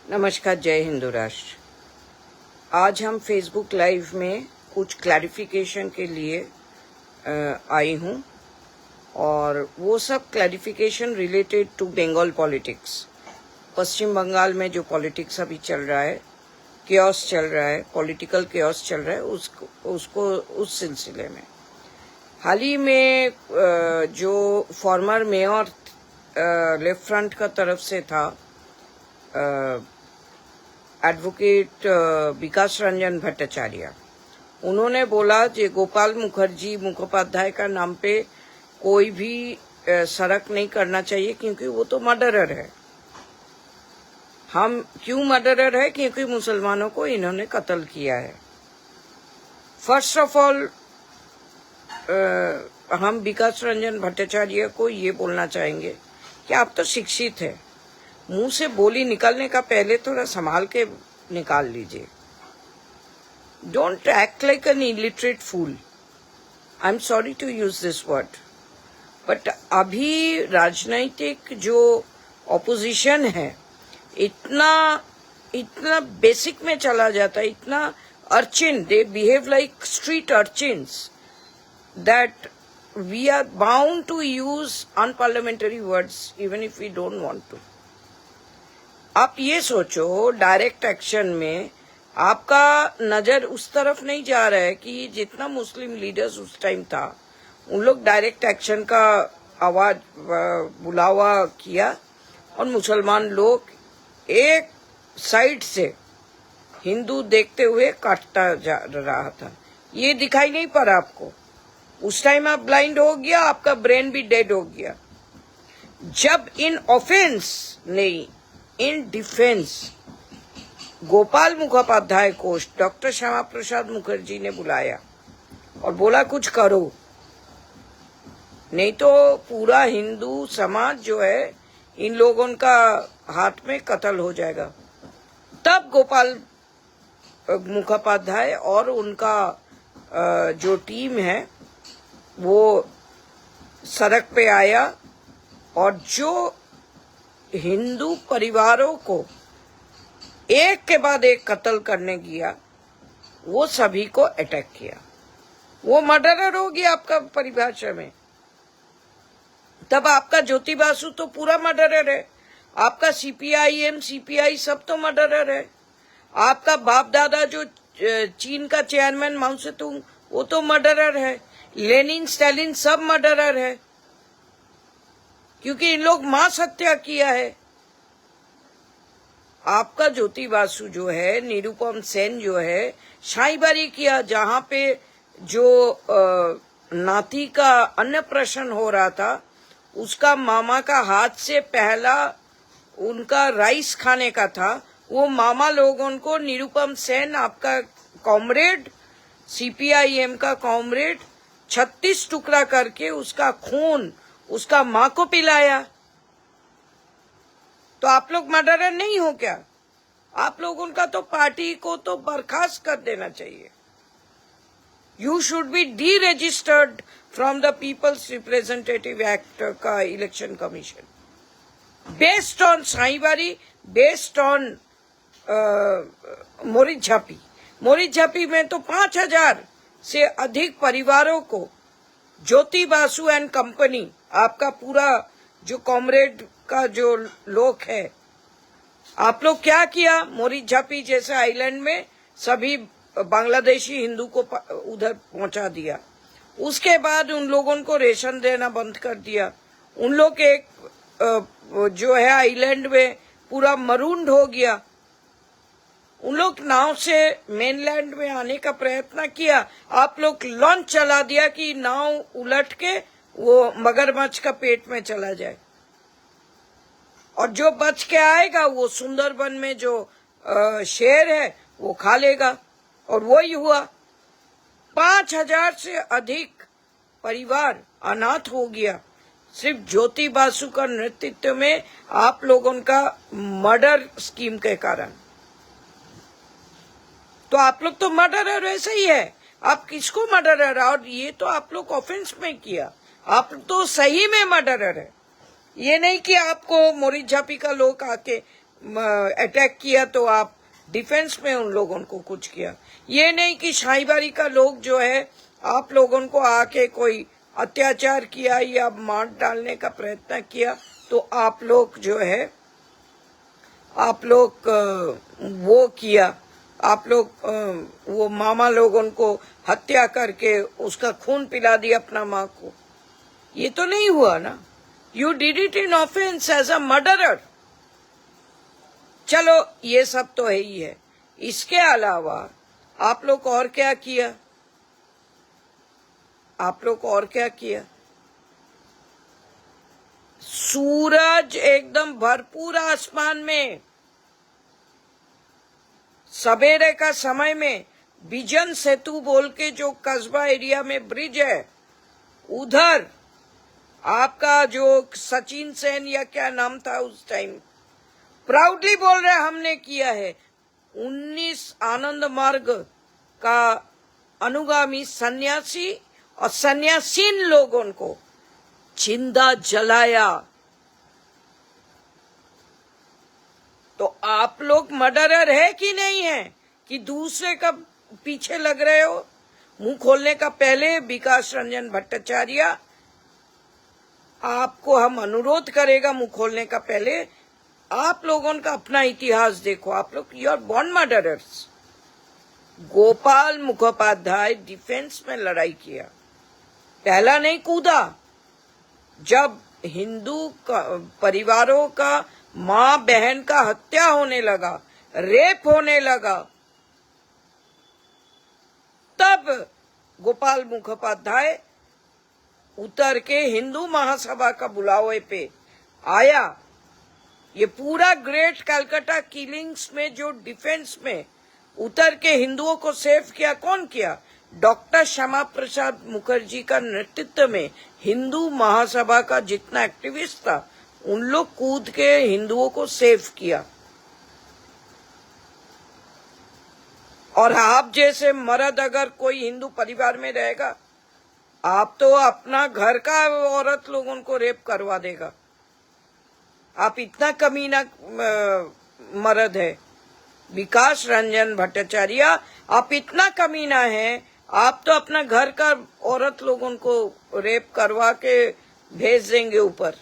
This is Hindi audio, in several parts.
नमस्कार, जय हिंदू राष्ट्र। आज हम फेसबुक लाइव में कुछ क्लैरिफिकेशन के लिए आई हूँ और वो सब clarification related to Bengal politics. Paschim Bengal में जो पॉलिटिक्स अभी चल रहा है, केओस चल रहा है, पॉलिटिकल केओस चल रहा है, उसको उस सिलसिले में हाल ही में जो फॉर्मर मेयर लेफ्ट फ्रंट का तरफ से था, एडवोकेट विकास रंजन भट्टाचार्य, उन्होंने बोला कि गोपाल मुखर्जी मुखोपाध्याय का नाम पे कोई भी सड़क नहीं करना चाहिए क्योंकि वो तो मर्डरर है। हम क्यों मर्डरर है? क्योंकि मुसलमानों को इन्होंने कत्ल किया है। फर्स्ट ऑफ ऑल हम विकास रंजन भट्टाचार्य को ये बोलना चाहेंगे कि आप तो शिक्षित है, मुंह से बोली निकलने का पहले थोड़ा संभाल के निकाल लीजिए। Don't act like an illiterate fool. I am sorry to use this word, but अभी राजनीतिक जो ऑपोजिशन है इतना बेसिक में चला जाता है, इतना urchin, they behave like street urchins, that we are bound to use unparliamentary words even if we don't want to. आप ये सोचो, डायरेक्ट एक्शन में आपका नजर उस तरफ नहीं जा रहा है कि जितना मुस्लिम लीडर्स उस टाइम था, उन लोग डायरेक्ट एक्शन का आवाज बुलावा किया और मुसलमान लोग एक साइड से हिंदू देखते हुए काटता जा रहा था। ये दिखाई नहीं पड़ा आपको? उस टाइम आप ब्लाइंड हो गया, आपका ब्रेन भी डेड हो गया। जब इन ऑफेंस नहीं, इन डिफेंस गोपाल मुखोपाध्याय को डॉक्टर श्यामा प्रसाद मुखर्जी ने बुलाया और बोला कुछ करो, नहीं तो पूरा हिंदू समाज जो है इन लोगों का हाथ में कत्ल हो जाएगा। तब गोपाल मुखोपाध्याय और उनका जो टीम है वो सड़क पे आया और जो हिंदू परिवारों को एक के बाद एक कत्ल करने गया, वो सभी को अटैक किया। वो मर्डरर हो गया आपका परिभाषा में। तब आपका ज्योति बासु तो पूरा मर्डरर है, आपका सीपीआईएम सीपीआई सब तो मर्डरर है, आपका बाप दादा जो चीन का चेयरमैन माओ सेतुंग वो तो मर्डरर है, लेनिन स्टालिन सब मर्डरर है, क्योंकि इन लोग मांस हत्या किया है। आपका ज्योति बासु जो है, निरुपम सेन जो है, शाहीबारी किया, जहां पे जो नाती का अन्नप्राशन हो रहा था, उसका मामा का हाथ से पहला उनका राइस खाने का था। वो मामा लोगों को निरुपम सेन, आपका कॉमरेड, सीपीआईएम का कॉमरेड, 36 टुकड़ा करके उसका खून उसका माँ को पिलाया। तो आप लोग मर्डरर नहीं हो क्या? आप लोगों का तो पार्टी को तो बर्खास्त कर देना चाहिए। You should be deregistered from the people's representative act का election commission, based on Saibari, based on Marichjhapi में तो 5000 से अधिक परिवारों को ज्योति बासु एंड कंपनी, आपका पूरा जो कॉमरेड का जो लोग है, आप लोग क्या किया? मोरिच झापी जैसे आइलैंड में सभी बांग्लादेशी हिंदू को उधर पहुंचा दिया। उसके बाद उन लोगों को रेशन देना बंद कर दिया। उन लोग एक जो है आइलैंड में पूरा मरूंड हो गया। उन लोग नाव से मेनलैंड में आने का प्रयत्न किया, आप लोग लॉन्च चला दिया कि नाव उलट के वो मगरमच्छ का पेट में चला जाए और जो बच के आएगा वो सुंदरबन में जो शेर है वो खा लेगा। और वही हुआ, 5000 से अधिक परिवार अनाथ हो गया सिर्फ ज्योति बासु का नेतृत्व में आप लोगों का मर्डर स्कीम के कारण। तो आप लोग तो मर्डरर वैसे ही है। आप किसको मर्डरर? और ये तो आप लोग ऑफेंस में किया, आप तो सही में मर्डरर है। ये नहीं कि आपको मोरिच झापी का लोग आके अटैक किया तो आप डिफेंस में उन लोगों को कुछ किया। ये नहीं कि शाहीबारी का लोग जो है आप लोगों को आके कोई अत्याचार किया या मार डालने का प्रयत्न किया तो आप लोग जो है आप लोग वो किया, आप लोग वो मामा लोगों को हत्या करके उसका खून पिला दिया अपना माँ को। ये तो नहीं हुआ ना। You did it in offence as a murderer. चलो ये सब तो है ही है। इसके अलावा आप लोग और क्या किया? आप लोग और क्या किया? सूरज एकदम भरपूर आसमान में, सवेरे का समय में बिजन सेतु बोल के जो कस्बा एरिया में ब्रिज है उधर आपका जो सचिन सेन या क्या नाम था उस टाइम प्राउडली बोल रहे हमने किया है। 19 आनंद मार्ग का अनुगामी सन्यासी और सन्यासीन लोगों को जिंदा जलाया। तो आप लोग मर्डरर है कि नहीं है कि दूसरे का पीछे लग रहे हो? मुंह खोलने का पहले विकास रंजन भट्टाचार्य आपको हम अनुरोध करेगा, मुंह खोलने का पहले आप लोगों का अपना इतिहास देखो। आप लोग you are born murderers. Gopal Mukhopadhyay defence में लड़ाई किया, पहला नहीं कूदा। जब हिंदू परिवारों का माँ बहन का हत्या होने लगा, रेप होने लगा, तब गोपाल मुखोपाध्याय उतर के हिंदू महासभा का बुलावे पे आया। ये पूरा ग्रेट कलकत्ता किलिंग्स में जो डिफेंस में उतर के हिंदुओं को सेव किया, कौन किया? डॉक्टर श्यामा प्रसाद मुखर्जी का नेतृत्व में हिंदू महासभा का जितना एक्टिविस्ट था उन लोग कूद के हिंदुओं को सेव किया। और आप जैसे मर्द अगर कोई हिंदू परिवार में रहेगा, आप तो अपना घर का औरत लोगों को रेप करवा देगा। आप इतना कमीना मर्द है विकास रंजन भट्टाचार्य, आप इतना कमीना है, आप तो अपना घर का औरत लोगों को रेप करवा के भेज देंगे ऊपर।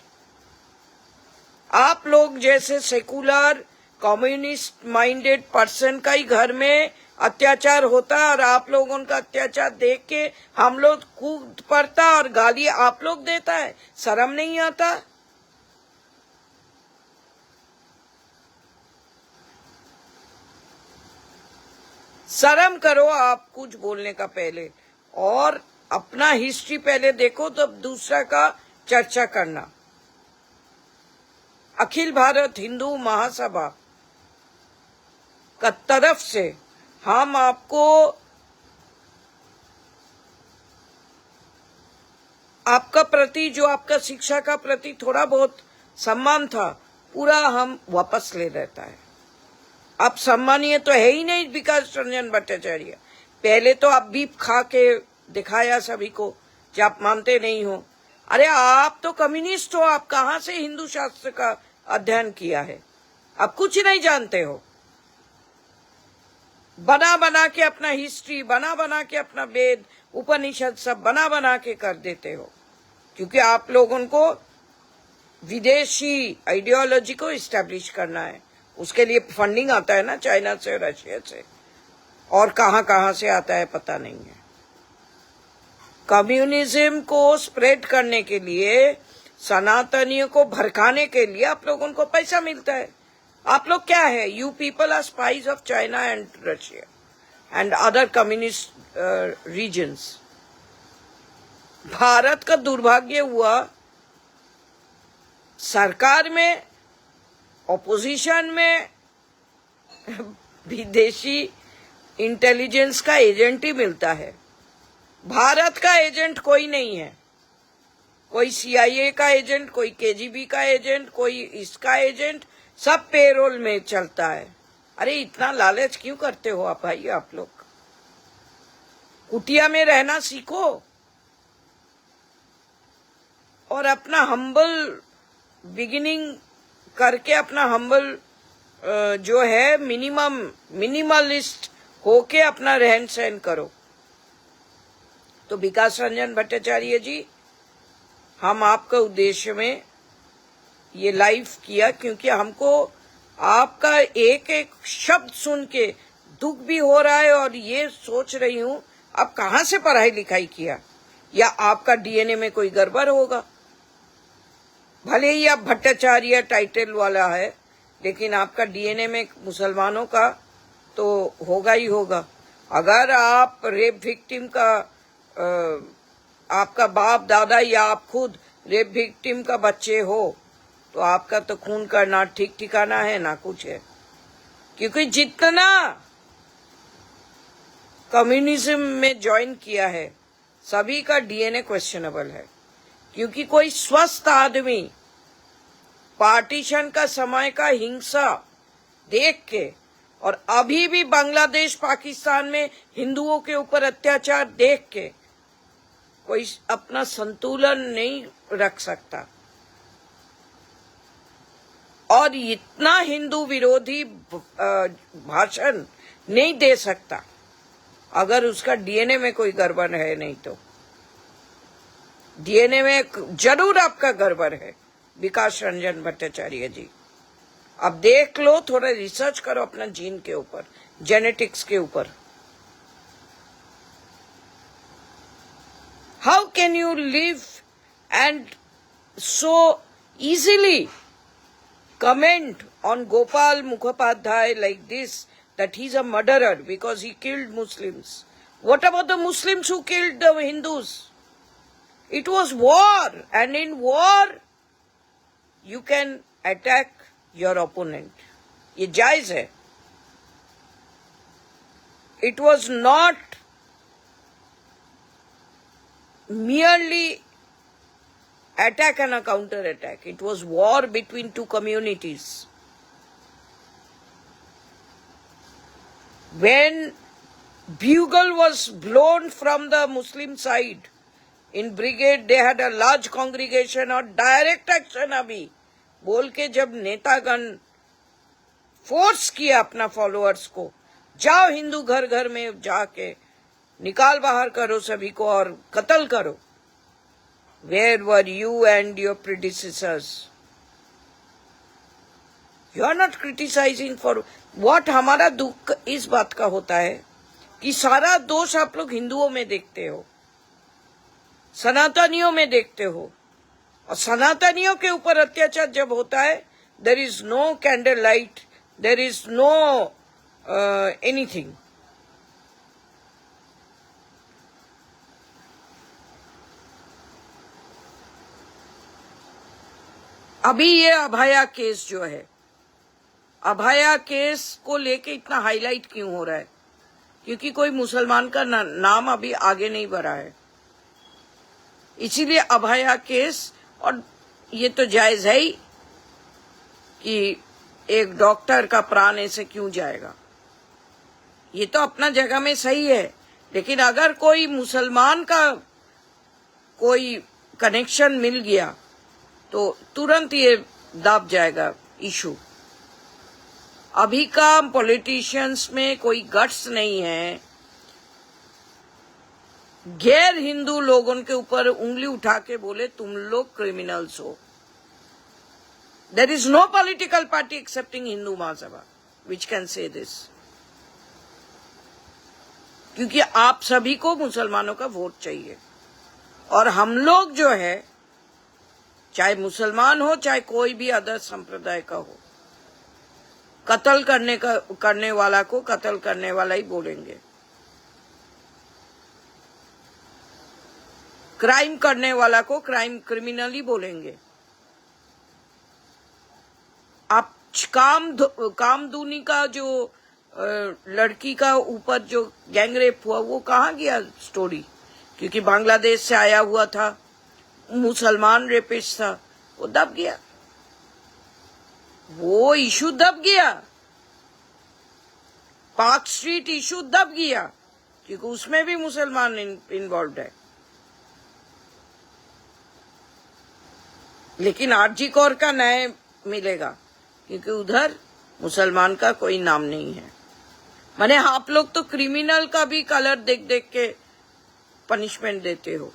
आप लोग जैसे सेकुलर कम्युनिस्ट माइंडेड पर्सन का ही घर में अत्याचार होता और आप लोगों का अत्याचार देख के हम लोग कूद पड़ता और गाली आप लोग देता है। शर्म नहीं आता? शर्म करो आप कुछ बोलने का पहले, और अपना हिस्ट्री पहले देखो तब दूसरा का चर्चा करना। अखिल भारत हिंदू महासभा का तरफ से हम आपको आपका प्रति जो आपका शिक्षा का प्रति थोड़ा बहुत सम्मान था पूरा हम वापस ले लेता है। आप सम्मानीय तो है ही नहीं विकास रंजन भट्टाचार्य। पहले तो आप बीप खा के दिखाया सभी को कि आप मानते नहीं हो। अरे आप तो कम्युनिस्ट हो, आप कहाँ से हिंदू शास्त्र का अध्ययन किया है? आप कुछ नहीं जानते हो। बना बना के अपना हिस्ट्री, बना बना के अपना वेद उपनिषद सब बना बना के कर देते हो, क्योंकि आप लोगों को विदेशी आइडियोलॉजी को इस्टेब्लिश करना है। उसके लिए फंडिंग आता है ना, चाइना से, रशिया से, और कहां कहां से आता है पता नहीं है। कम्युनिज्म को स्प्रेड करने के लिए, सनातनियों को भड़काने के लिए आप लोगों को पैसा मिलता है। आप लोग क्या है? You people are spies of China and Russia and other communist regions. Bharat का दुर्भाग्य हुआ, सरकार में, ऑपोजिशन में विदेशी इंटेलिजेंस का एजेंट ही मिलता है। भारत का एजेंट कोई नहीं है। कोई सीआईए का एजेंट, कोई केजीबी का एजेंट, कोई इसका एजेंट, सब पेरोल में चलता है। अरे इतना लालच क्यों करते हो आप भाई? आप लोग कुटिया में रहना सीखो और अपना हम्बल बिगिनिंग करके अपना हम्बल जो है मिनिमलिस्ट होके अपना रहन सहन करो। तो विकास रंजन भट्टाचार्य जी, हम आपका उद्देश्य में ये लाइव किया क्योंकि हमको आपका एक एक शब्द सुन के दुख भी हो रहा है और ये सोच रही हूं आप कहां से पढ़ाई लिखाई किया, या आपका डीएनए में कोई गड़बड़ होगा। भले ही आप भट्टाचार्य टाइटल वाला है, लेकिन आपका डीएनए में मुसलमानों का तो होगा ही होगा। अगर आप रेप विक्टिम का आपका बाप दादा या आप खुद रेप विक्टिम का बच्चे हो तो आपका तो खून का ना ठीक ठिकाना है ना कुछ है, क्योंकि जितना कम्युनिज्म में ज्वाइन किया है सभी का डीएनए क्वेश्चनेबल है। क्योंकि कोई स्वस्थ आदमी पार्टीशन का समय का हिंसा देख के और अभी भी बांग्लादेश पाकिस्तान में हिंदुओं के ऊपर अत्याचार देख के कोई अपना संतुलन नहीं रख सकता और इतना हिंदू विरोधी भाषण नहीं दे सकता अगर उसका डीएनए में कोई गड़बड़ है। नहीं तो डीएनए में जरूर आपका गड़बड़ है विकास रंजन भट्टाचार्य जी। अब देख लो, थोड़ा रिसर्च करो अपना जीन के ऊपर, जेनेटिक्स के ऊपर। How can you live and so easily comment on Gopal Mukhopadhyay like this, that he's a murderer because he killed Muslims? What about the Muslims who killed the Hindus? It was war, and in war you can attack your opponent. ये जायज है. It was not merely attack and a counter attack. It was war between two communities. When bugle was blown from the Muslim side in brigade, they had a large congregation और direct action अभी बोल के जब नेतागण फोर्स किया अपना फॉलोअर्स को, जाओ हिंदू घर घर में जाके निकाल बाहर करो सभी को और कत्ल करो। Where were you and your predecessors? You are not criticizing for what। हमारा दुख इस बात का होता है कि सारा दोष आप लोग हिंदुओं में देखते हो, सनातनियों में देखते हो, और सनातनियों के ऊपर अत्याचार जब होता है there is no candle light, there is no anything। अभी ये अभया केस जो है, अभया केस को लेके इतना हाईलाइट क्यों हो रहा है? क्योंकि कोई मुसलमान का नाम अभी आगे नहीं बढ़ा है, इसीलिए अभया केस। और ये तो जायज है ही कि एक डॉक्टर का प्राण ऐसे क्यों जाएगा, ये तो अपना जगह में सही है। लेकिन अगर कोई मुसलमान का कोई कनेक्शन मिल गया तो तुरंत ये दब जाएगा इशू। अभी का पॉलिटिशियंस में कोई गट्स नहीं है गैर हिंदू लोगों के ऊपर उंगली उठा के बोले तुम लोग क्रिमिनल्स हो। There is no political party excepting Hindu Mahasabha which can say this, क्योंकि आप सभी को मुसलमानों का वोट चाहिए। और हम लोग जो है, चाहे मुसलमान हो चाहे कोई भी अदर संप्रदाय का हो, कत्ल करने वाला को कत्ल करने वाला ही बोलेंगे, क्राइम करने वाला को क्रिमिनल ही बोलेंगे। आप कामदूनी का जो लड़की का ऊपर जो गैंगरेप हुआ वो कहाँ गया स्टोरी? क्योंकि बांग्लादेश से आया हुआ था, मुसलमान रेपिस्ट था, वो दब गया, वो इशू दब गया। पार्क स्ट्रीट इशू दब गया क्योंकि उसमें भी मुसलमान इन्वॉल्व है। लेकिन आरजी कौर का न्याय मिलेगा क्योंकि उधर मुसलमान का कोई नाम नहीं है। माने आप लोग तो क्रिमिनल का भी कलर देख देख के पनिशमेंट देते हो।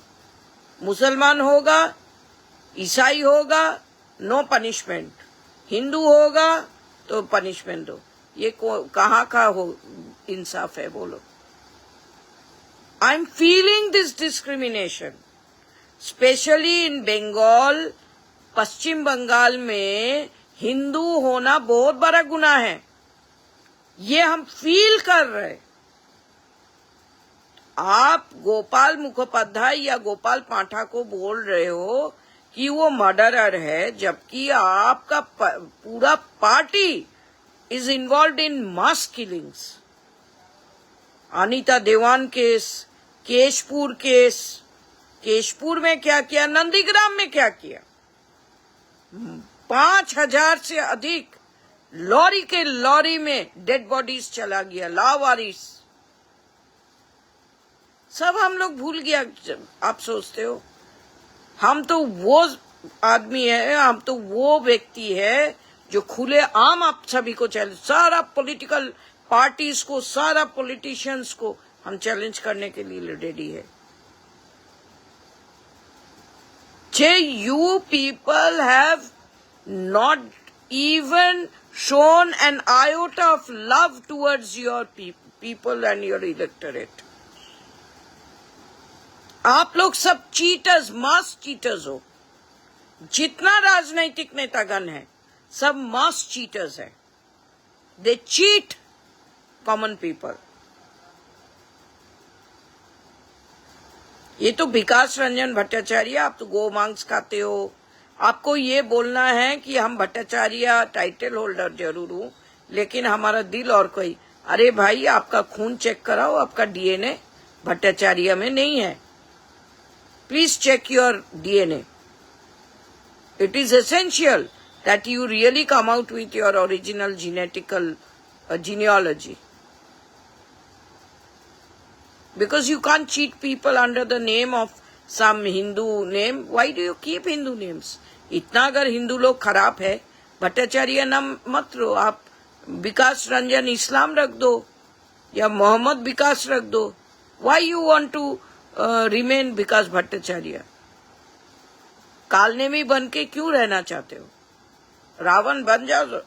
मुसलमान होगा, ईसाई होगा, नो पनिशमेंट, हिंदू होगा तो पनिशमेंट दो। ये कहाँ का हो इंसाफ है बोलो। I am feeling this discrimination specially in Bengal. Paschim Bengal में हिंदू होना बहुत बड़ा गुनाह है, ये हम फील कर रहे। आप गोपाल मुखोपाध्याय या गोपाल पाठक को बोल रहे हो कि वो मर्डरर है, जबकि आपका पूरा party is involve in mass killings. Anita देवान केस, केशपुर केस, केशपुर में क्या किया, नंदीग्राम में क्या किया, 5000 से अधिक लॉरी के लॉरी में डेड बॉडीज चला गया, लावारिस। सब हम लोग भूल गया। आप सोचते हो हम तो वो आदमी है, हम तो वो व्यक्ति है जो खुले आम आप सभी को चैलेंज, सारा पॉलिटिकल पार्टीज को, सारा पॉलिटिशियंस को हम चैलेंज करने के लिए रेडी है। You people have not even shown an iota of love towards your people and your electorate. आप लोग सब चीटर्स, मास चीटर्स हो। जितना राजनीतिक नेतागण है सब मास चीटर्स है। दे चीट कॉमन पीपल। ये तो विकास रंजन भट्टाचार्य, आप तो गो मांस खाते हो। आपको ये बोलना है कि हम भट्टाचार्य टाइटल होल्डर जरूर हूं, लेकिन हमारा दिल और कोई। अरे भाई, आपका खून चेक कराओ, आपका डीएनए भट्टाचार्य में नहीं है। Please check your DNA. It is essential that you really come out with your original genetical genealogy. Because you can't cheat people under the name of some Hindu name. Why do you keep Hindu names? इतना अगर हिंदू लोग खराब है, भट्टाचार्य नाम मत लो, आप विकास रंजन इस्लाम रख दो या मोहम्मद विकास रख दो। Why you want to remain विकास भट्टाचार्य? कालनेमी बन के क्यों रहना चाहते हो? रावण बन जाओ,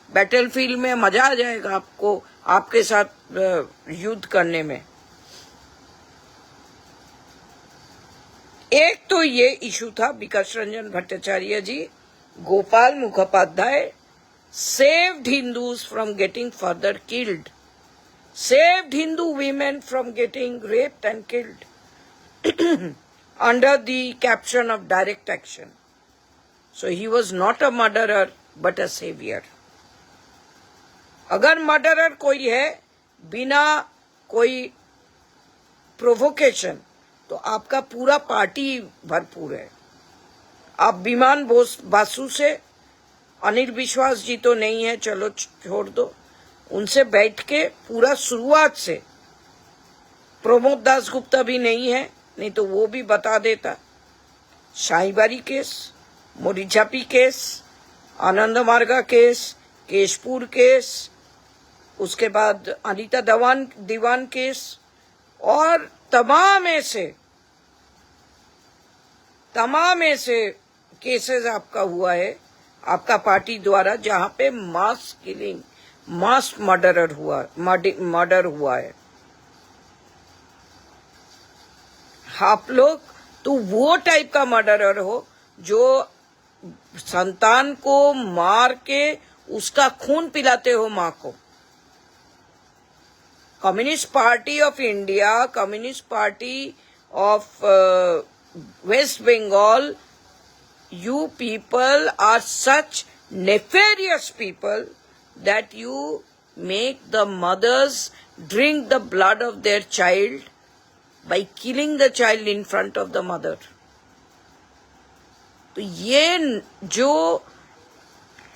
बैटलफील्ड में मजा आ जाएगा आपको, आपके साथ युद्ध करने में। एक तो ये इशू था Vikas Ranjan Bhattacharya ji. Gopal Mukhopadhyay saved Hindus from getting further killed, saved Hindu women from getting raped and killed under the caption of direct action. So he was not a murderer but a savior. अगर मर्डरर कोई है बिना कोई प्रोवोकेशन, तो आपका पूरा पार्टी भरपूर है। आप विमान बासु से, अनिल विश्वास जी तो नहीं है, चलो छोड़ दो, उनसे बैठ के पूरा शुरुआत से, प्रमोद दास गुप्ता भी नहीं है, नहीं तो वो भी बता देता। शाहीबारी केस, मोरीछापी केस, आनंद मार्गा केस, केशपुर केस, उसके बाद अनीता दीवान केस, और तमाम ऐसे केसेस आपका हुआ है आपका पार्टी द्वारा, जहां पे मास किलिंग, मास मर्डर हुआ है। आप लोग तो वो टाइप का मर्डरर हो जो संतान को मार के उसका खून पिलाते हो माँ को। Communist party of India, communist party of West Bengal, you people are such nefarious people that you make the mothers drink the blood of their child by killing the child in front of the mother. तो ये जो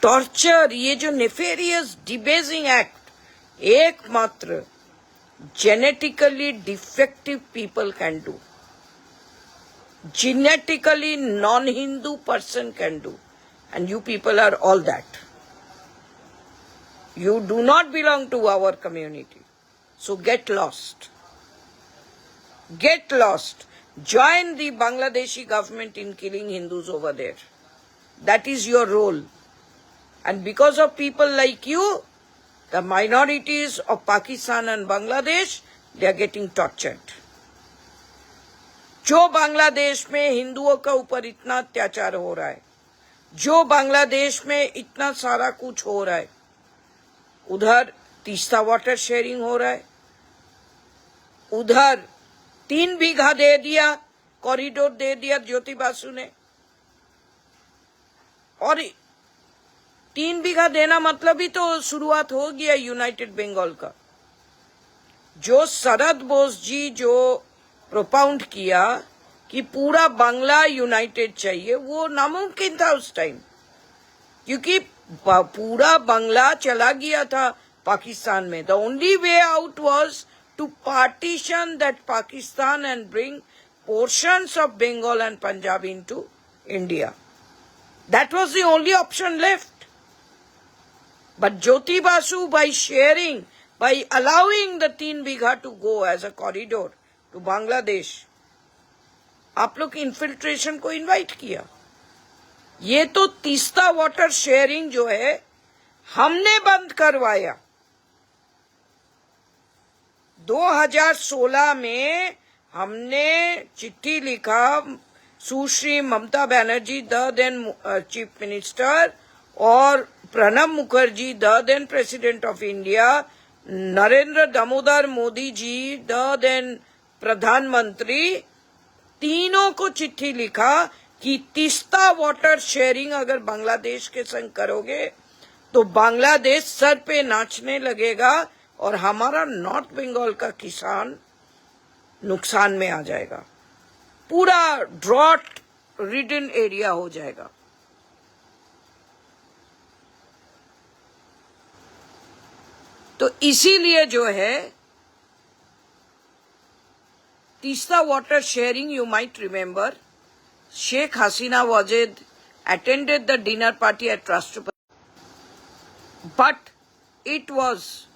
टॉर्चर, ये जो नेफेरियस डिबेजिंग एक्ट एकमात्र genetically defective people can do, genetically non-Hindu person can do, and you people are all that. You do not belong to our community. So get lost. Get lost. Join the Bangladeshi government in killing Hindus over there. That is your role. And because of people like you, the minorities of Pakistan and Bangladesh, they are getting tortured. जो बांग्लादेश में हिंदुओं का ऊपर इतना अत्याचार हो रहा है, जो बांग्लादेश में इतना सारा कुछ हो रहा है, उधर तीस्ता वाटर शेयरिंग हो रहा है, उधर 3 बीघा दे दिया, कॉरिडोर दे दिया ज्योति बासु ने। और 3 बीघा देना मतलब ही तो शुरुआत हो गया यूनाइटेड बंगाल का। जो शरद बोस जी जो प्रोपाउंड किया कि पूरा बांग्ला यूनाइटेड चाहिए, वो नामुमकिन था उस टाइम, क्योंकि पूरा बांग्ला चला गया था पाकिस्तान में। The only way out was to partition that Pakistan and bring portions of Bengal and Punjab into India. That was the only option left. But Jyoti Basu, by sharing, by allowing the 3 bigha to go as a corridor to Bangladesh, आप लोग इन्फिल्ट्रेशन को इनवाइट किया। ये तो तीस्ता वाटर शेयरिंग जो है हमने बंद करवाया। 2016 में हमने चिट्ठी लिखा, Sushri Mamata Banerjee the then chief minister और Pranab Mukherjee the then president of India, Narendra Damodar Modi ji the then प्रधानमंत्री, तीनों को चिट्ठी लिखा कि तीस्ता वाटर शेयरिंग अगर बांग्लादेश के संग करोगे तो बांग्लादेश सर पे नाचने लगेगा और हमारा नॉर्थ बंगाल का किसान नुकसान में आ जाएगा, पूरा ड्रॉट रिडन एरिया हो जाएगा। तो इसीलिए जो है Teesta water sharing, you might remember, Sheikh Hasina Wajid attended the dinner party at Rashtrapati, but it was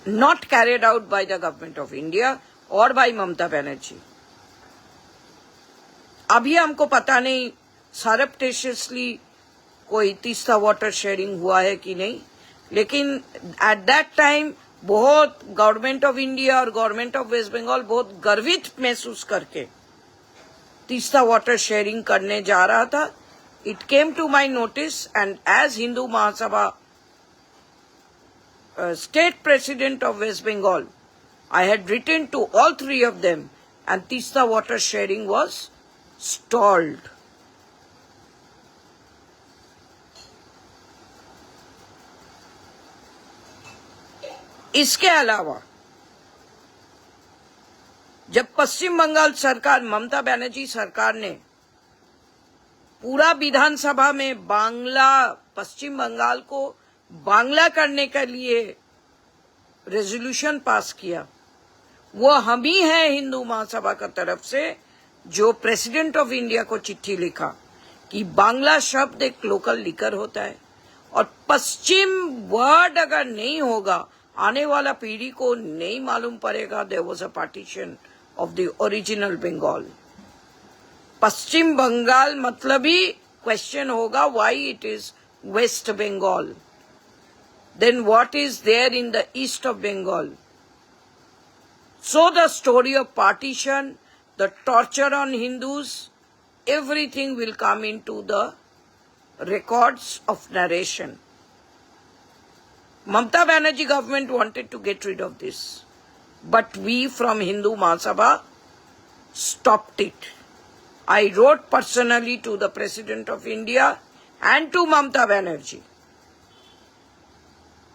not carried out by the government of India or by Mamata Banerjee. अभी हमको पता नहीं सरप्टेशियसली कोई तीस्ता वाटर शेयरिंग हुआ है कि नहीं, लेकिन एट दैट टाइम बहुत गवर्नमेंट ऑफ इंडिया और गवर्नमेंट ऑफ वेस्ट बंगाल बहुत गर्वित महसूस करके तीस्ता वाटर शेयरिंग करने जा रहा था। It came to my notice and as Hindu Mahasabha state president of West Bengal, I had written to all 3 of them and Teesta water sharing was stalled. इसके अलावा जब पश्चिम बंगाल सरकार, ममता बनर्जी सरकार ने पूरा विधानसभा में बांग्ला, पश्चिम बंगाल को बांग्ला करने के लिए रेजोल्यूशन पास किया, वो हम ही हैं हिंदू महासभा का तरफ से जो प्रेसिडेंट ऑफ इंडिया को चिट्ठी लिखा कि बांग्ला शब्द एक लोकल लिकर होता है और पश्चिम वर्ड अगर नहीं होगा आने वाला पीढ़ी को नहीं मालूम पड़ेगा there was a partition of the original Bengal. Paschim Bengal मतलब ही क्वेश्चन होगा why it is west Bengal, then what is there in the east of Bengal. So the story of partition, the torture on Hindus, everything will come into the records of narration. Mamata Banerjee government wanted to get rid of this, but we from Hindu Mahasabha stopped it. I wrote personally to the President of India and to Mamata Banerjee.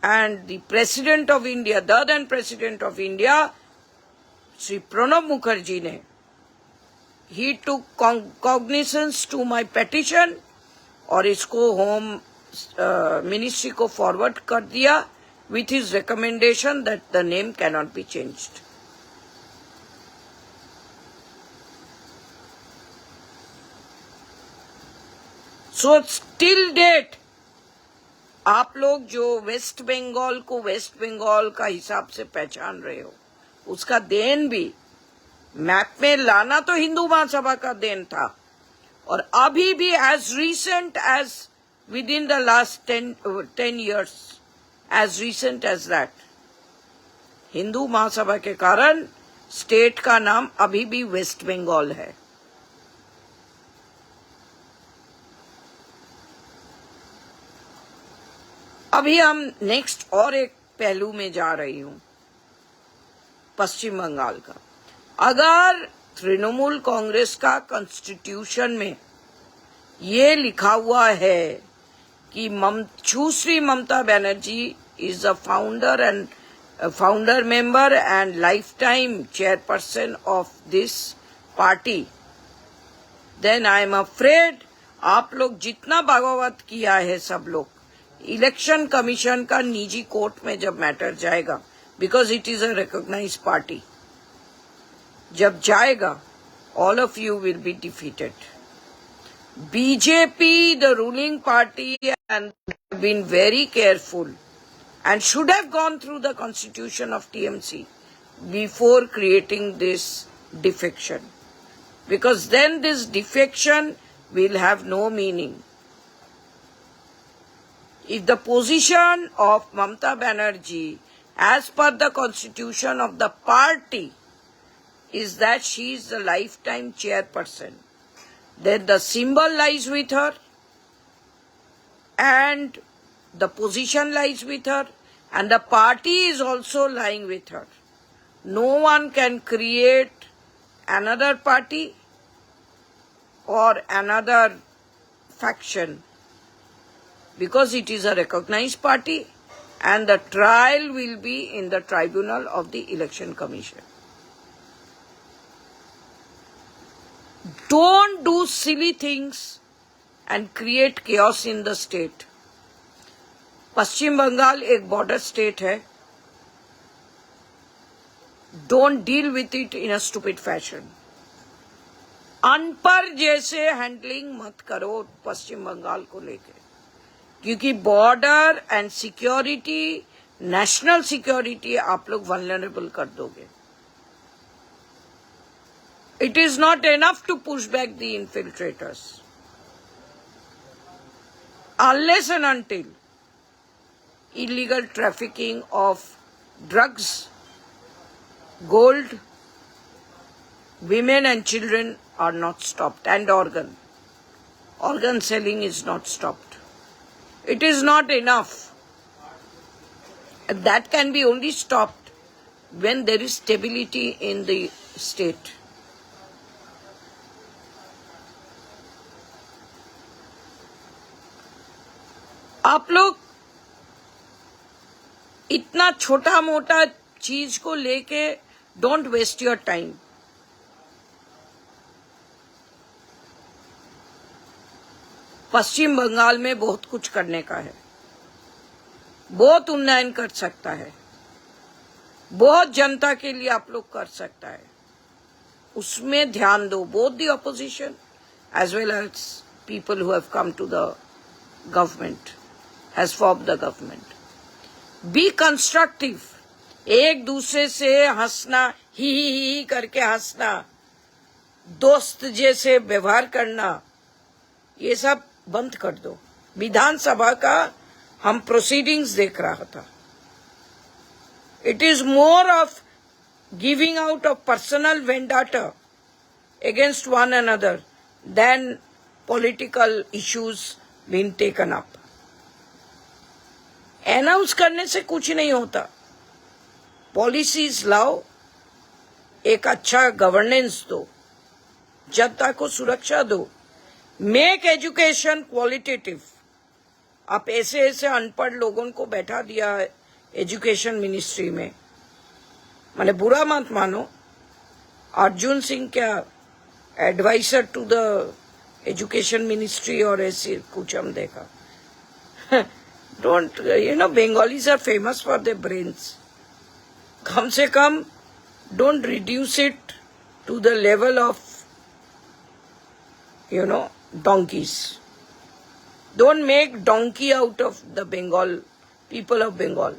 And the President of India, the then President of India, Shri Pranab Mukherjee ने, he took cognizance to my petition और इसको होम मिनिस्ट्री को फॉरवर्ड कर दिया with his recommendation that the name cannot be changed. So till date आप लोग जो वेस्ट बंगाल को वेस्ट बंगाल का हिसाब से पहचान रहे हो, उसका देन भी मैप में लाना तो हिंदू महासभा का देन था। और अभी भी as recent as within the last 10 years, as recent as that, Hindu Mahasabha के कारण स्टेट का नाम अभी भी वेस्ट बंगाल है। अभी हम नेक्स्ट और एक पहलू में जा रही हूं, पश्चिम बंगाल का। अगर तृणमूल कांग्रेस का कॉन्स्टिट्यूशन में ये लिखा हुआ है कि Sushri Mamata Banerjee is a founder member and lifetime chairperson of this party, then I am afraid आप लोग जितना बगावत किया है सब लोग, इलेक्शन कमीशन का निजी कोर्ट में जब मैटर जाएगा, because it is a recognised party, जब जाएगा all of you will be defeated. BJP, the ruling party, and have been very careful and should have gone through the constitution of TMC before creating this defection, because then this defection will have no meaning. If the position of Mamata Banerjee as per the constitution of the party is that she is the lifetime chairperson, then the symbol lies with her and the position lies with her and the party is also lying with her. No one can create another party or another faction, because it is a recognized party and the trial will be in the tribunal of the Election Commission. Don't do silly things and create chaos in the state. पश्चिम बंगाल एक बॉर्डर स्टेट है. Don't deal with it in a stupid fashion. अनपढ़ जैसे हैंडलिंग मत करो पश्चिम बंगाल को लेके, क्योंकि border and security, national security आप लोग वल्नरेबल कर दोगे. It is not enough to push back the infiltrators. Unless and until illegal trafficking of drugs, gold, women and children are not stopped, and organ selling is not stopped. It is not enough. That can be only stopped when there is stability in the state. आप लोग इतना छोटा मोटा चीज को लेके डोंट वेस्ट योर टाइम. पश्चिम बंगाल में बहुत कुछ करने का है, बहुत उन्नयन कर सकता है, बहुत जनता के लिए आप लोग कर सकता है, उसमें ध्यान दो. Both the opposition as well as people who have come to the government, has formed the government. Be constructive. एक दूसरे से हंसना, ही करके हंसना, दोस्त जैसे व्यवहार करना, ये सब बंद कर दो. विधानसभा का हम प्रोसीडिंग्स देख रहा था. It is more of giving out of personal vendetta against one another than political issues being taken up. Announce करने से कुछ नहीं होता. पॉलिसीज लाओ, एक अच्छा गवर्नेंस दो, जनता को सुरक्षा दो, मेक एजुकेशन क्वालिटेटिव. आप ऐसे ऐसे अनपढ़ लोगों को बैठा दिया है एजुकेशन मिनिस्ट्री में, माने बुरा मत मानो. अर्जुन सिंह क्या adviser to the education ministry और ऐसे कुछ हम देखा. Don't, Bengalis are famous for their brains. Kam se kam, don't reduce it to the level of, donkeys. Don't make donkey out of the Bengal, people of Bengal.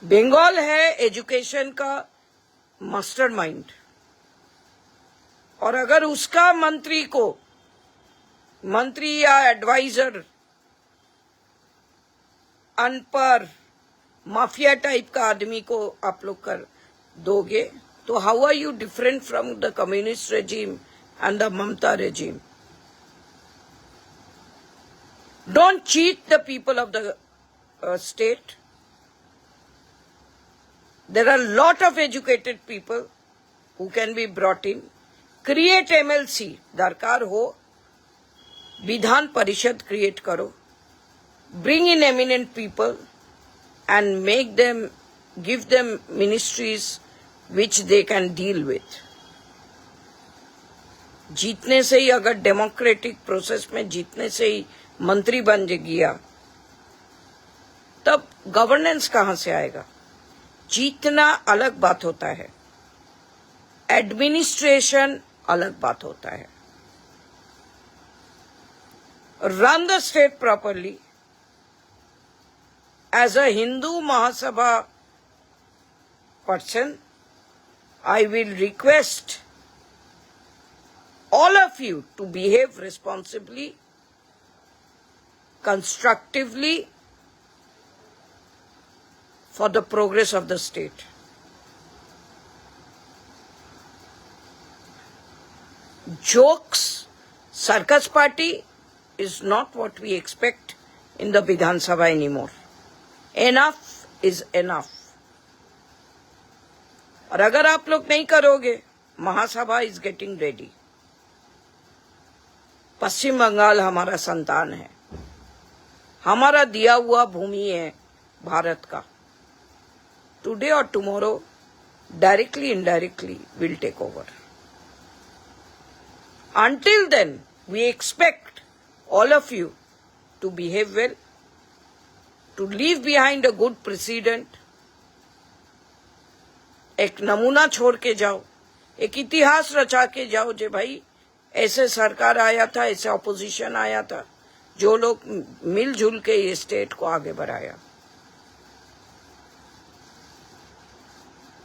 Bengal है एजुकेशन का मास्टरमाइंड, और अगर उसका मंत्री या एडवाइजर अनपढ़ माफिया टाइप का आदमी को आप लोग कर दोगे, तो how are you different from the communist regime and the Mamata regime? Don't cheat the people of the state. There are a lot of educated people who can be brought in. Create MLC, दरकार हो, विधान परिषद create करो. Bring in eminent people and make them, give them ministries which they can deal with. जीतने से ही, अगर डेमोक्रेटिक प्रोसेस में जीतने से ही मंत्री बन गया, तब गवर्नेंस कहाँ से आएगा? जीतना अलग बात होता है, एडमिनिस्ट्रेशन अलग बात होता है. Run the state properly. As a Hindu Mahasabha person, I will request all of you to behave responsibly, constructively, for the progress of the state. Jokes, circus party is not what we expect in the Vidhan Sabha anymore. Enough is enough. और अगर आप लोग नहीं करोगे, महासभा is getting ready. पश्चिम बंगाल हमारा संतान है, हमारा दिया हुआ भूमि है भारत का. Today or tomorrow, directly, indirectly, will take over. Until then, we expect all of you to behave well, to leave behind a good precedent. एक नमूना छोड़ के जाओ, एक इतिहास रचा के जाओ, जे भाई ऐसे सरकार आया था, ऐसे ऑपोजिशन आया था, जो लोग मिलजुल के ये स्टेट को आगे बढ़ाया.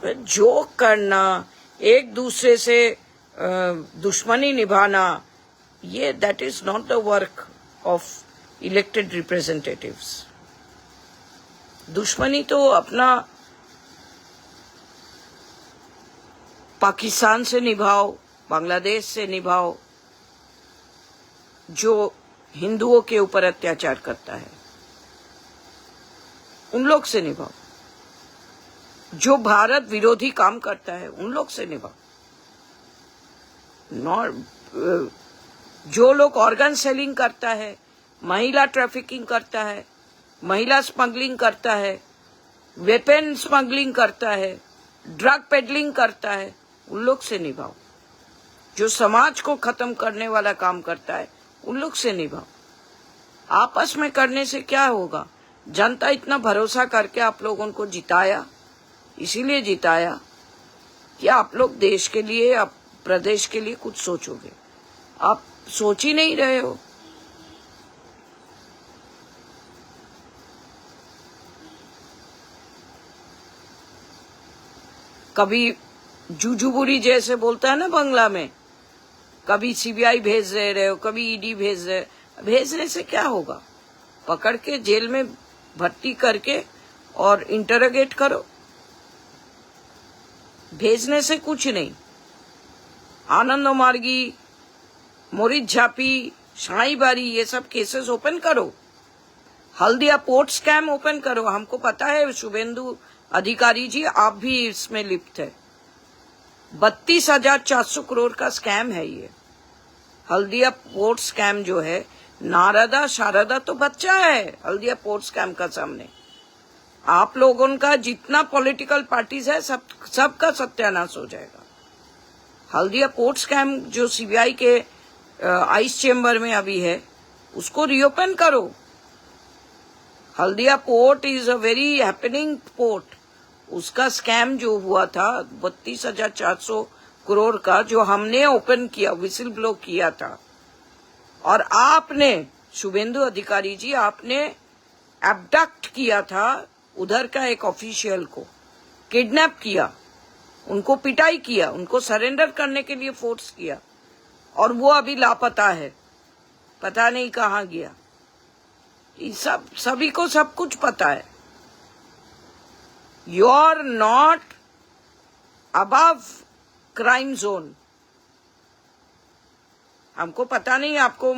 जोक करना, एक दूसरे से दुश्मनी निभाना, ये that is not the work of elected representatives. दुश्मनी तो अपना पाकिस्तान से निभाओ, बांग्लादेश से निभाओ, जो हिंदुओं के ऊपर अत्याचार करता है, उन लोग से निभाओ. जो भारत विरोधी काम करता है, उन लोग से निभाओ. जो लोग ऑर्गन सेलिंग करता है, महिला ट्रैफिकिंग करता है, महिला स्मगलिंग करता है, वेपन स्मगलिंग करता है, ड्रग पेडलिंग करता है, उन लोग से निभाओ. जो समाज को खत्म करने वाला काम करता है, उन लोग से निभाओ. आपस में करने से क्या होगा? जनता इतना भरोसा करके आप लोगों को जिताया, इसीलिए जिताया कि आप लोग देश के लिए, आप प्रदेश के लिए कुछ सोचोगे. आप सोच ही नहीं रहे हो. कभी जुजुबुरी जैसे बोलता है ना बांग्ला में, कभी सीबीआई भेज दे रहे हो, कभी ईडी भेज रहे. भेजने से क्या होगा? पकड़ के जेल में भर्ती करके और इंटरोगेट करो. भेजने से कुछ नहीं. आनंद मार्गी, मोरित झापी, शाहीबारी, ये सब केसेस ओपन करो. हल्दिया पोर्ट स्कैम ओपन करो. हमको पता है शुभेंदु अधिकारी जी, आप भी इसमें लिप्त है. 32,400 करोड़ का स्कैम है ये. हल्दिया पोर्ट स्कैम जो है, नारदा शारदा तो बच्चा है हल्दिया पोर्ट स्कैम का सामने. आप लोगों का जितना पॉलिटिकल पार्टीज है, सबका सत्यानाश हो जाएगा. हल्दिया पोर्ट स्कैम जो सीबीआई के आइस चेम्बर में अभी है, उसको रीओपन करो. Haldia port is a very happening port. उसका स्कैम जो हुआ था 32,400 करोड़ का, जो हमने ओपन किया, विसिल ब्लो किया था, और आपने शुभेंदु अधिकारी जी, आपने एब्डक्ट किया था उधर का एक ऑफिशियल को, किडनैप किया, उनको पिटाई किया, उनको सरेंडर करने के लिए फोर्स किया, और वो अभी लापता है, पता नहीं कहाँ गया। सभी को सब कुछ पता है। You are not above crime zone. हमको पता नहीं आपको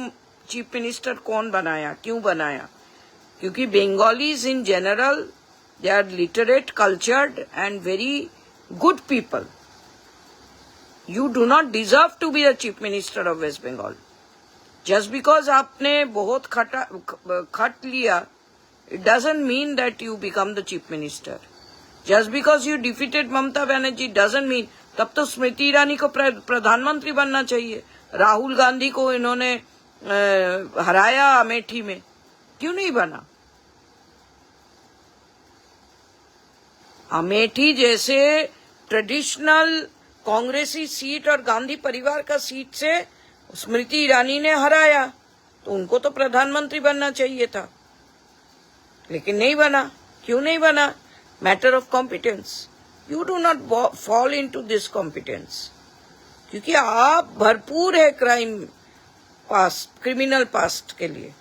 चीफ मिनिस्टर कौन बनाया, क्यों बनाया, क्योंकि Bengalis in general they are literate, cultured and very good people. You do not deserve to be the chief minister of West Bengal. Just because आपने बहुत खट लिया, it doesn't mean that you become the chief minister. Just because you defeated Mamata Banerjee doesn't mean. तब तो स्मृति ईरानी को प्रधानमंत्री बनना चाहिए. राहुल गांधी को इन्होंने हराया अमेठी में, क्यों नहीं बना? अमेठी जैसे ट्रेडिशनल कांग्रेसी सीट और गांधी परिवार का सीट से स्मृति ईरानी ने हराया, तो उनको तो प्रधानमंत्री बनना चाहिए था, लेकिन नहीं बना. क्यों नहीं बना? Matter of competence. You do not fall into this competence, क्योंकि आप भरपूर है क्राइम पास्ट, क्रिमिनल पास्ट के लिए.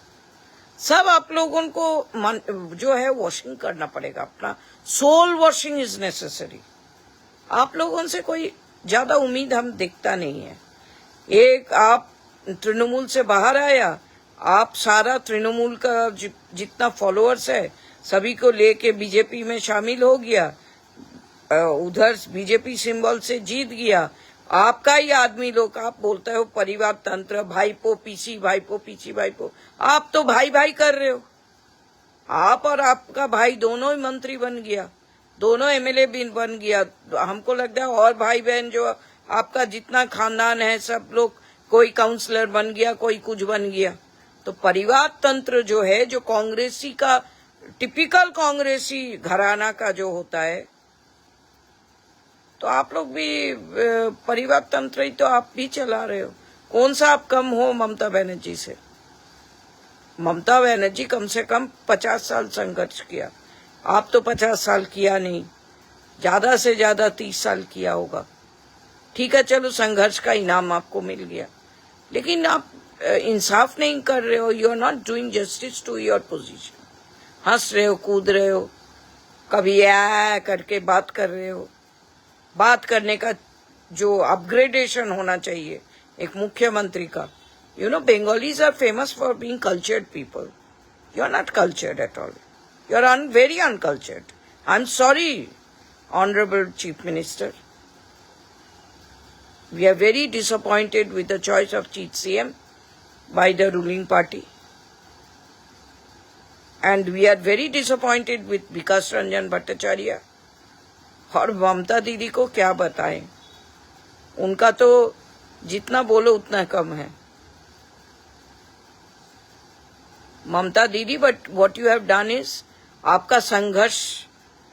सब आप लोगों को जो है वॉशिंग करना पड़ेगा. अपना सोल वॉशिंग इज नेसेसरी. आप लोगों से कोई ज्यादा उम्मीद हम देखता नहीं है. एक आप तृणमूल से बाहर आया, आप सारा तृणमूल का जितना फॉलोअर्स है सभी को लेके बीजेपी में शामिल हो गया, उधर बीजेपी सिंबल से जीत गया. आपका ही आदमी लोग, आप बोलते हो परिवार तंत्र, भाईपो पीसी भाईपो, पीसी भाईपो. आप तो भाई भाई कर रहे हो. आप और आपका भाई दोनों ही मंत्री बन गया, दोनों एमएलए भी बन गया. हमको लगता है और भाई बहन जो आपका जितना खानदान है सब लोग, कोई काउंसलर बन गया, कोई कुछ बन गया. तो परिवार तंत्र जो है, जो कांग्रेसी का टिपिकल कांग्रेसी घराना का जो होता है, तो आप लोग भी परिवार तंत्र ही तो आप भी चला रहे हो. कौन सा आप कम हो ममता बनर्जी से? ममता बनर्जी कम से कम 50 साल संघर्ष किया. आप तो 50 साल किया नहीं, ज्यादा से ज्यादा 30 साल किया होगा. ठीक है, चलो संघर्ष का इनाम आपको मिल गया, लेकिन आप इंसाफ नहीं कर रहे हो. You are not doing justice to your position. हंस रहे हो, कूद रहे हो, कभी करके बात कर रहे हो. बात करने का जो अपग्रेडेशन होना चाहिए एक मुख्यमंत्री का. You know, Bengalis are famous for being cultured people. You are not cultured at all. You are very uncultured. I'm sorry, Honorable Chief Minister. We are very disappointed with the choice of Chief CM by the ruling party. And we are very disappointed with Vikas Ranjan Bhattacharya. और ममता दीदी को क्या बताएं, उनका तो जितना बोलो उतना कम है. ममता दीदी, but what you have done is, आपका संघर्ष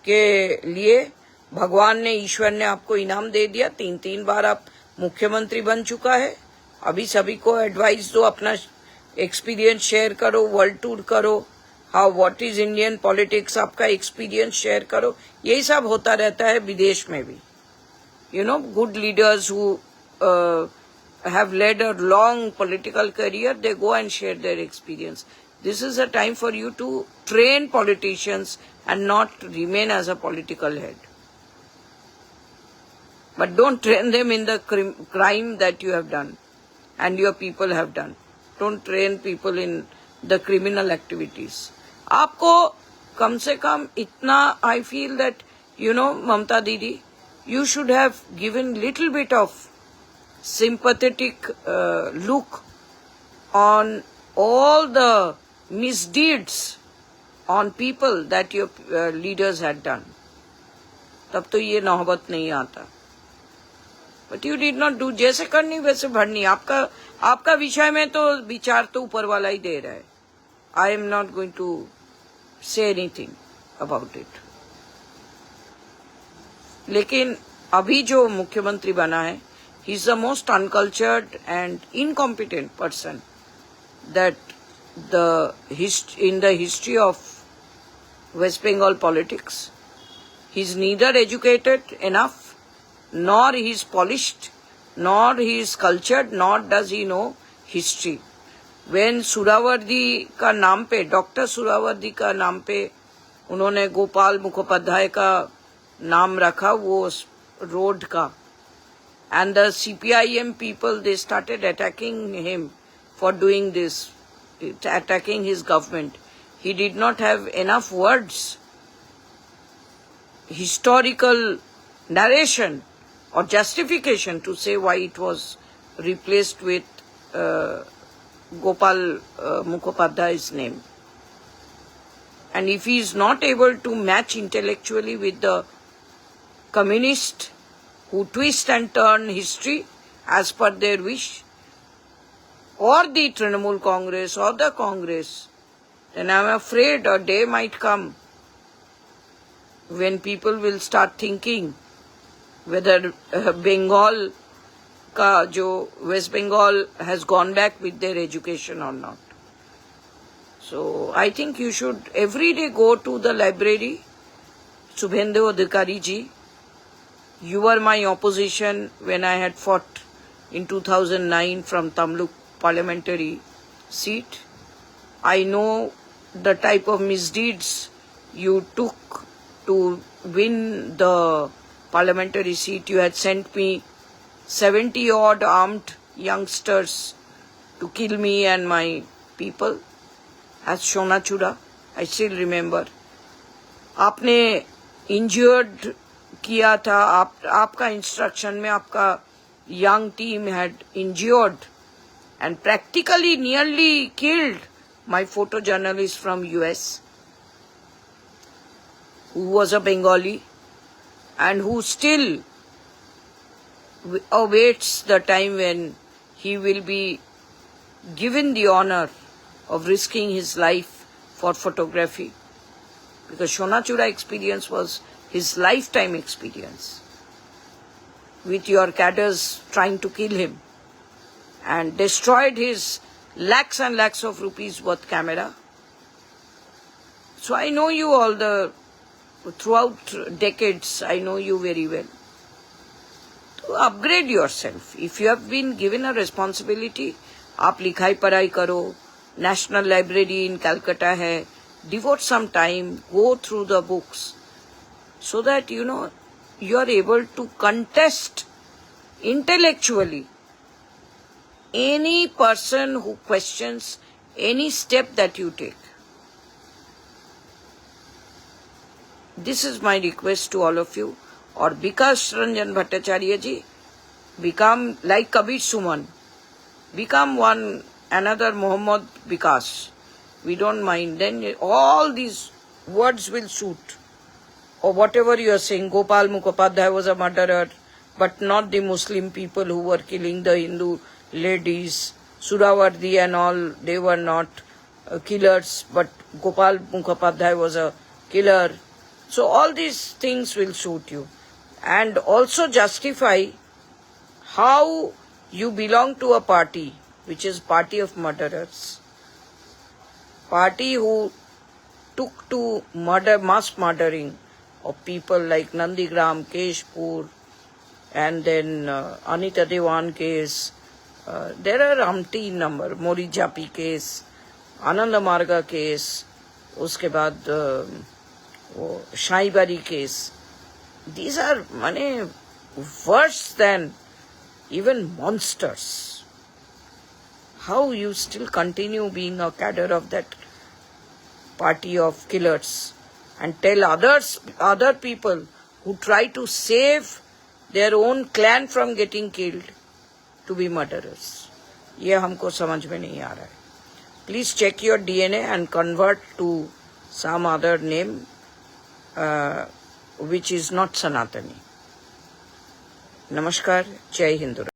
के लिए भगवान ने, ईश्वर ने आपको इनाम दे दिया. 3 बार आप मुख्यमंत्री बन चुका है. अभी सभी को एडवाइस दो, अपना एक्सपीरियंस शेयर करो, वर्ल्ड टूर करो, how what is Indian politics, आपका एक्सपीरियंस शेयर करो. यही सब होता रहता है विदेश में भी. You know, good leaders who have led a long political career, they go and share their experience. This is a time for you to train politicians and not remain as a political head. But don't train them in the crime that you have done and your people have done. Don't train people in the criminal activities. आपको कम से कम इतना, I feel that, you know, Mamta Didi, you should have given little bit of sympathetic look on all the misdeeds on people that your leaders had done. तब तो ये नौबत नहीं आता. But you did not do. जैसे करनी वैसे भरनी. आपका विषय में तो विचार तो ऊपर वाला ही दे रहा है. I am not going to say anything about it. लेकिन अभी जो मुख्यमंत्री बना है, he is the most uncultured and incompetent person that in the history of West Bengal politics. He's neither educated enough, nor he's polished, nor he is cultured, nor does he know history. When Suhrawardy का नाम पे, डॉक्टर सुरावर्दी का नाम पे उन्होंने गोपाल मुखोपाध्याय का नाम रखा वो रोड का, and the CPIM people, they started attacking him for doing this, attacking his government. He did not have enough words, historical narration or justification to say why it was replaced with Gopal Mukhopadhyay's name. And if he is not able to match intellectually with the communists who twist and turn history as per their wish, or the Trinamool Congress or the Congress, then I am afraid a day might come when people will start thinking whether Bengal ka jo West Bengal has gone back with their education or not. So I think you should every day go to the library. Subhendu Adhikari ji, you were my opposition when I had fought in 2009 from Tamluk parliamentary seat. I know the type of misdeeds you took to win the parliamentary seat. You had sent me 70 odd armed youngsters to kill me and my people at Shonachura. I still remember. आपने injured किया था, आपका instruction में आपका young team had injured and practically nearly killed my photojournalist from US, who was a Bengali and who still awaits the time when he will be given the honor of risking his life for photography. Because Shonachura experience was his lifetime experience, with your cadres trying to kill him and destroyed his lakhs and lakhs of rupees worth camera. So I know you all throughout decades, I know you very well. To upgrade yourself. If you have been given a responsibility, आप लिखाई पढ़ाई करो, National Library in Calcutta hai, devote some time, go through the books, so that you are able to contest intellectually any person who questions any step that you take. This is my request to all of you. Or Vikas Ranjan Bhattacharya ji, become like Kabir Suman, become another Muhammad Vikas. We don't mind. Then all these words will suit. Or whatever you are saying, Gopal Mukhopadhyay was a murderer, but not the Muslim people who were killing the Hindu ladies. Suravardi and all, they were not killers, but Gopal Mukhopadhyay was a killer. So all these things will suit you. And also justify how you belong to a party, which is party of murderers. Party who took to mass murdering of people like Nandigram, Keshpur, and then Anita Dewan case. There are umpteen number. Mori Japi case, Ananda Marga case, uske baad Shaibari case. These are worse than even monsters. How you still continue being a cadre of that party of killers and tell other people who try to save their own clan from getting killed to be murderers. ये हमको समझ में नहीं आ रहा है. Please check your DNA and convert to some other name which is not Sanatani. Namaskar. Jai Hindu.